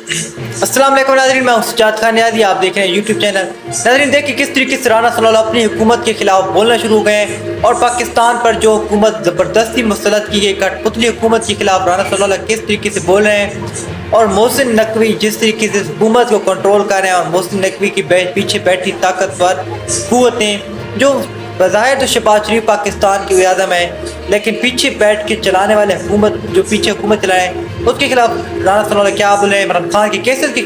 अस्सलाम वालेकुम नाज़रीन, मैं हूं सज्जाद खान नियाज़ी, आप देख रहे हैं यूट्यूब चैनल। नाज़रीन देखिए किस तरीके से राना सल्लल्लाहु अपनी हुकूमत के खिलाफ बोलना शुरू हो गए हैं और पाकिस्तान पर जो हुकूमत ज़बरदस्ती मुसलत की गई कठपुतली हुकूमत के खिलाफ राना सल्लल्लाहु किस तरीके से बोल रहे हैं और मोहसिन नकवी जिस तरीके से हुकूमत को कंट्रोल कर रहे हैं और मोहसिन नकवी की पीछे बैठी ताकतवर कुव्वतें जो बज़ाहिर तो शहबाज शरीफ पाकिस्तान की वज़ीर-ए-आज़म है, लेकिन पीछे बैठ के चलाने वाले हुकूमत जो पीछे हुकूमत चलाए उसके खिलाफ राना सल्लल्लाहु क्या बोले, इमरान खान की केसेस के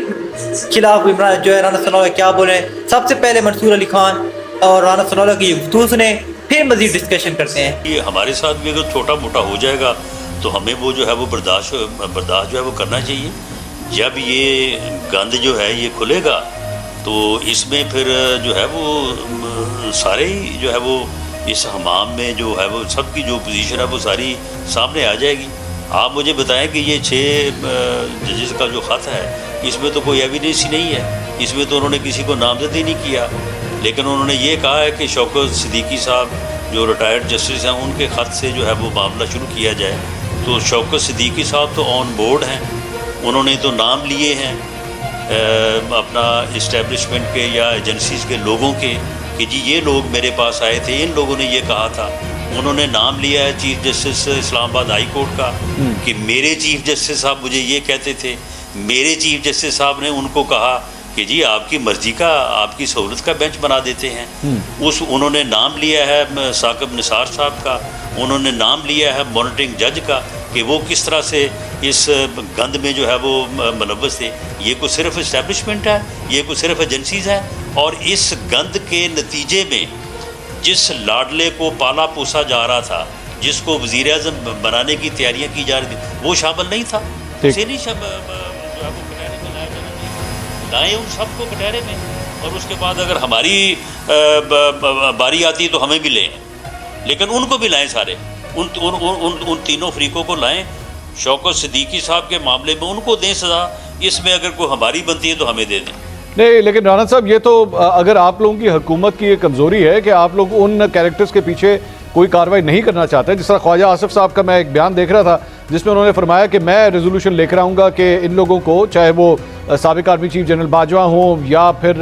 खिलाफ इमरान जो है राना सल्लल्लाहु क्या बोले। सबसे पहले मंसूर अली खान और राना सल्लल्लाहु की गुफ्तगू सुने, फिर मज़ीद डिस्कशन करते हैं। ये हमारे साथ भी अगर छोटा मोटा हो जाएगा तो हमें वो जो है वो बर्दाश्त जो है वो करना चाहिए। जब ये गंद जो है ये खुलेगा तो इसमें फिर जो है वो सारे ही जो है वो इस हमाम में जो है वो सबकी जो पोजीशन है वो सारी सामने आ जाएगी। आप मुझे बताएं कि ये 6 जजेस का जो ख़त है इसमें तो कोई एविडेंस ही नहीं है, इसमें तो उन्होंने किसी को नामजद ही नहीं किया, लेकिन उन्होंने ये कहा है कि शौकत सिद्दीकी साहब जो रिटायर्ड जस्टिस हैं उनके ख़त से जो है वो मामला शुरू किया जाए। तो शौकत सिद्दीकी साहब तो ऑन बोर्ड हैं, उन्होंने तो नाम लिए हैं अपना इस्टेब्लिशमेंट के या एजेंसीज़ के लोगों के कि जी ये लोग मेरे पास आए थे, इन लोगों ने ये कहा था। उन्होंने नाम लिया है chief justice Islamabad high court का कि मेरे चीफ जस्टिस साहब मुझे ये कहते थे। मेरे चीफ जस्टिस साहब ने उनको कहा कि जी आपकी मर्ज़ी का, आपकी सहूलत का बेंच बना देते हैं। उन्होंने नाम लिया है साकिब निसार साहब का, उन्होंने नाम लिया है मॉनिटरिंग जज का कि वो किस तरह से इस गंद में जो है वो मुलव्वस थे। ये कोई सिर्फ इस्टेब्लिशमेंट है, ये कोई सिर्फ एजेंसीज़ है, और इस गंद के नतीजे में जिस लाडले को पाला पोसा जा रहा था, जिसको वज़ीर आज़म बनाने की तैयारियां की जा रही थी, वो शामिल नहीं था। उसे नहीं जो है वो कटहरे में लाया जाना चाहिए, लाएँ उन सबको कटहरे में, और उसके बाद अगर हमारी बारी आती है तो हमें भी लें, लेकिन उनको भी लाएँ सारे, उन तीनों फरीकों को लाएँ। शौकत सिद्दीकी साहब के मामले में उनको दें सज़ा, इसमें अगर कोई हमारी बनती है तो हमें दे दें। नहीं, लेकिन राना साहब ये तो अगर आप लोगों की हुकूमत की ये कमज़ोरी है कि आप लोग उन कैरेक्टर्स के पीछे कोई कार्रवाई नहीं करना चाहते। जिस तरह ख्वाजा आसिफ साहब का मैं एक बयान देख रहा था जिसमें उन्होंने फरमाया कि मैं रेजोल्यूशन लेकर आऊँगा कि इन लोगों को, चाहे वो साबिक आर्मी चीफ जनरल बाजवा हों या फिर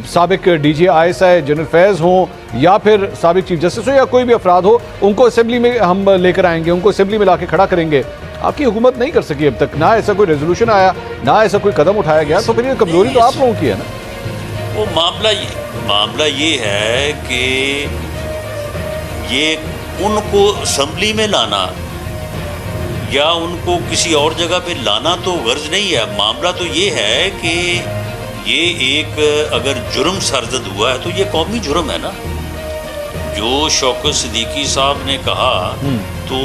साबिक DG ISI जनरल फैज़ हों या फिर साबिक चीफ जस्टिस हो या कोई भी अफराद हो, उनको असेंबली में हम लेकर आएंगे, उनको असेंबली में लाके खड़ा करेंगे। आपकी हुकूमत नहीं कर सकी अब तक, ना ऐसा कोई रेजोल्यूशन आया, ना ऐसा कोई कदम उठाया गया, तो फिर ये कमजोरी तो आप लोगों की है ना। वो मामला ये है कि ये उनको असेंबली में लाना या उनको किसी और जगह पे लाना तो गर्ज नहीं है। मामला तो ये है कि ये एक अगर जुर्म सरजद हुआ है तो ये कौमी जुर्म है ना। जो शौकत सिद्दीकी साहब ने कहा, तो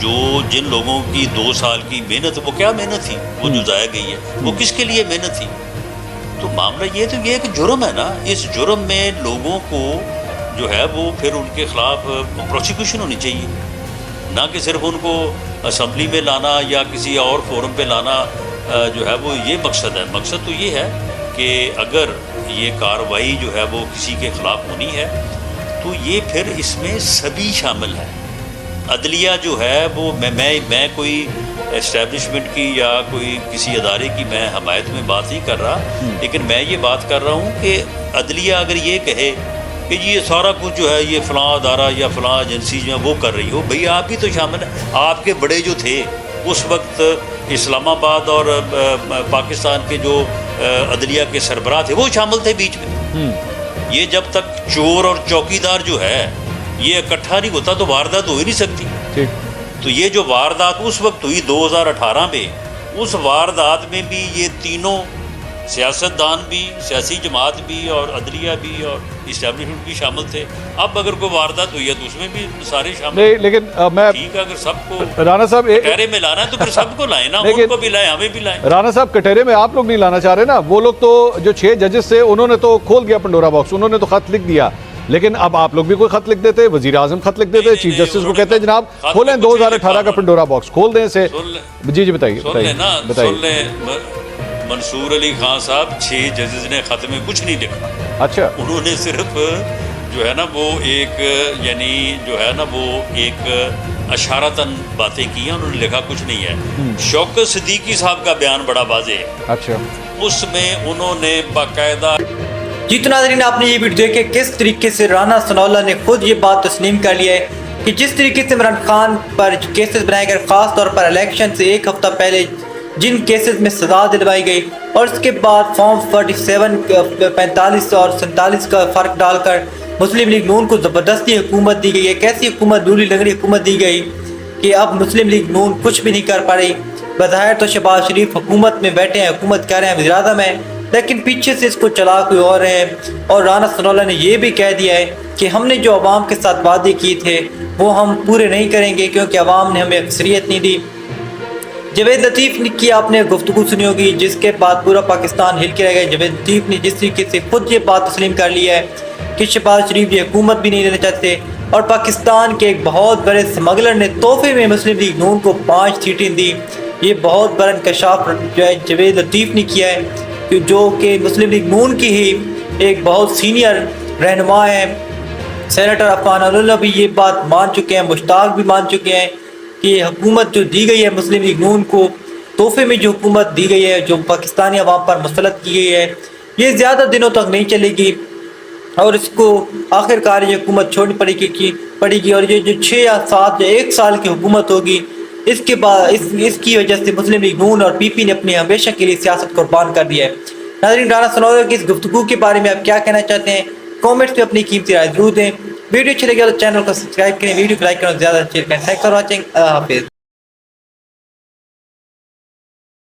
जो जिन लोगों की 2 साल की मेहनत, वो क्या मेहनत थी वो जो ज़ाया गई है, वो किसके लिए मेहनत थी। तो मामला ये तो ये एक जुर्म है ना। इस जुर्म में लोगों को जो है वो फिर उनके ख़िलाफ़ प्रोसिक्यूशन होनी चाहिए, ना कि सिर्फ उनको असम्बली में लाना या किसी और फोरम पे लाना जो है वो ये मकसद है। मकसद तो ये है कि अगर ये कार्रवाई जो है वो किसी के ख़िलाफ़ होनी है तो ये फिर इसमें सभी शामिल है। अदलिया जो है वो मैं कोई एस्टेब्लिशमेंट की या कोई किसी अदारे की मैं हमायत में बात नहीं कर रहा, लेकिन मैं ये बात कर रहा हूँ कि अदलिया अगर ये कहे कि ये सारा कुछ जो है ये फ़लाँ अदारा या फ़लाँ एजेंसी जो है वो कर रही हो, भई आप भी तो शामिल हैं। आपके बड़े जो थे उस वक्त इस्लामाबाद और पाकिस्तान के जो अदलिया के सरबराह थे वो शामिल थे बीच में। ये जब तक चोर और चौकीदार जो है ये इकट्ठा नहीं होता तो वारदात हो ही नहीं सकती। तो ये जो वारदात उस वक्त हुई 2018 में, उस वारदात में भी ये तीनों सियासतदान भी, सियासी जमात भी और अदलिया भी और इस्टेब्लिशमेंट भी शामिल थे। अब अगर कोई वारदात हुई है तो उसमें भी सारे शामिल नहीं, लेकिन मैं ठीक है, अगर सबको राना साहब कटहरे में लाना है तो फिर सबको लाए ना, उनको भी लाए, हमें भी लाए। राना साहब कटहरे में आप लोग नहीं लाना चाह रहे ना, वो लोग तो जो 6 जजेस थे उन्होंने तो खोल दिया पंडोरा बॉक्स, उन्होंने तो खत लिख दिया। लेकिन अब आप लोग भी कोई खत लिख देते, वजीर आजम खत लिख देते, चीफ जस्टिस को कहते हैं जनाब खोलें 2018 का पंडोरा बॉक्स खोल दें इसे। जी बताइए। मंसूर अली खान साहब 6 जजेस ने खत में कुछ नहीं लिखा। अच्छा, उन्होंने सिर्फ जो है ना वो एक यानी जो है ना वो एक اشارتاً باتیں کی ہیں, انہوں نے لکھا کچھ نہیں ہے. شوکت صدیقی صاحب کا بیان بڑا واضح ہے, اچھا اس میں انہوں نے باقاعدہ جی تو ناظرین آپ نے یہ ویڈیو دیکھے کس طریقے سے رانا ثناء اللہ نے خود یہ بات تسلیم کر لیا ہے کہ جس طریقے سے عمران خان پر کیسز بنائے گئے, خاص طور پر الیکشن سے ایک ہفتہ پہلے جن کیسز میں سزا دلوائی گئی اور اس کے بعد فارم 47 45 اور 47 کا فرق ڈال کر مسلم لیگ نون کو زبردستی حکومت دی گئی ہے. کیسی حکومت, دولی لنگڑی حکومت دی گئی کہ اب مسلم لیگ نون کچھ بھی نہیں کر پا رہی. بظاہر تو شہباز شریف حکومت میں بیٹھے ہیں, حکومت کر رہے ہیں, وزیر اعظم ہیں, لیکن پیچھے سے اس کو چلا کوئی اور ہے. اور رانا ثناء اللہ نے یہ بھی کہہ دیا ہے کہ ہم نے جو عوام کے ساتھ وعدے کیے تھے وہ ہم پورے نہیں کریں گے کیونکہ عوام نے ہمیں اکثریت نہیں دی. جاوید لطیف کی آپ نے گفتگو سنی ہوگی جس کے بعد پورا پاکستان ہل کے رہ گیا. جاوید لطیف نے جس طریقے سے خود یہ بات تسلیم کر لی ہے کہ شہباز شریف یہ حکومت بھی نہیں لینا چاہتے, اور پاکستان کے ایک بہت بڑے اسمگلر نے تحفے میں مسلم لیگ نون کو 5 سیٹیں دی. یہ بہت بڑا انکشاف جو ہے جاوید لطیف نے کیا ہے کہ جو کہ مسلم لیگ نون کی ہی ایک بہت سینئر رہنما ہے. سینیٹر عفان اللہ بھی یہ بات مان چکے ہیں, مشتاق بھی مان چکے ہیں کہ حکومت جو دی گئی ہے مسلم لیگ نون کو تحفے میں جو حکومت دی گئی ہے جو پاکستانی عوام پر مسلط کی گئی ہے یہ زیادہ دنوں تک نہیں چلے گی اور اس کو آخر کار یہ حکومت چھوڑنی پڑے گی. اور یہ جو 6 یا 7 یا 1 سال کی حکومت ہوگی اس کے بعد اس کی وجہ سے مسلم لیگ نون اور پی پی نے اپنے ہمیشہ کے لیے سیاست قربان کر دیا ہے. ناظرین رانا ثناء اللہ کی اس گفتگو کے بارے میں آپ کیا کہنا چاہتے ہیں, کامنٹس میں اپنی قیمتی رائے ضرور دیں. ویڈیو اچھی لگے تو چینل کو سبسکرائب کریں, ویڈیو کو لائک کریں, زیادہ شیئر کریں. تھینکس فار واچنگ, اللہ حافظ.